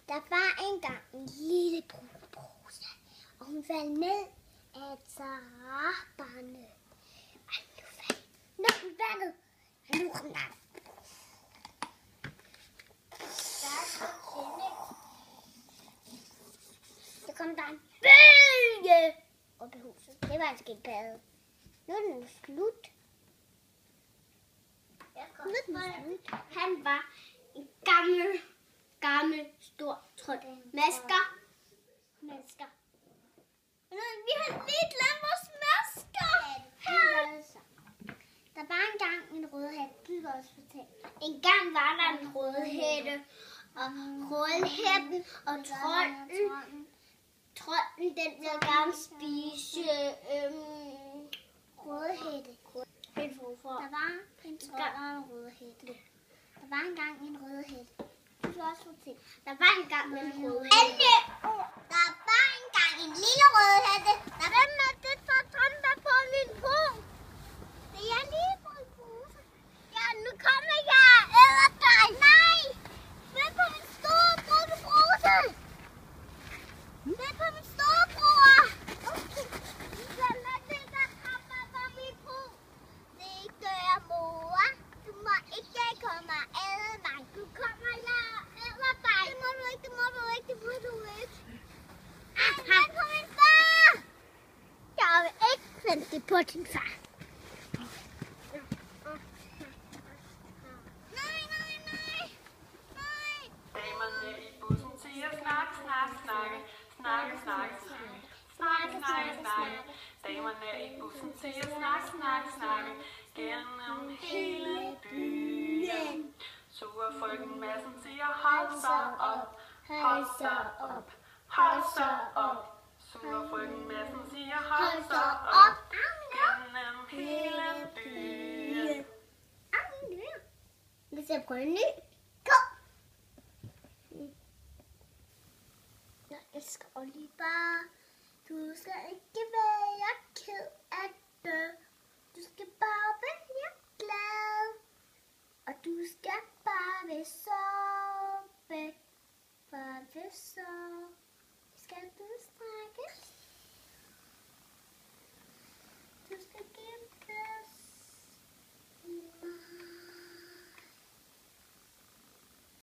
Der var engang en lille bruse, og hun faldt ned af et saraberne. Og nu faldt vandet, og nu kom der. Så kom der en bølge op i huset. Det var en skildpadde. Nu er den slut. Han var en gammel, stor trold. Masker. Vi har lige glemt vores masker. Der var engang en rødhætte. Du kan også fortælle. En gang var der en rødhætte. Og rødhætten og trolden, den ville gerne spise rødhætte. Der var en trold og en rødhætte. Der var engang en rødhætte. Du kan også fortælle. Der var engang en rødhætte. Der var engang en lille rødhætte. Hvem er det for drømmer på min pung? Det er lige på en pose. Ja, nu kommer jeg og æder dig. Nej! Hvem på min store brune pose? Hvem på min store bror? Okay. Hvem er det, der kommer på min pung? Det gør mor. Du må ikke komme og æde mig. Du kommer jeg og æder dig. Det må du ikke. Hvem på min far? Jeg vil ikke vente det på din far. Damerne i bussen siger snak. Damerne i bussen siger snak. Gennem hele byen. Så frøken Madsen siger hold så op. Så frøken Madsen siger hold så op. Gennem hele byen. Vi skal prøve en ny. Kom! Jeg elsker Oliver. Du skal ikke være ked af det. Du skal bare være glad. Og du skal bare være soppe.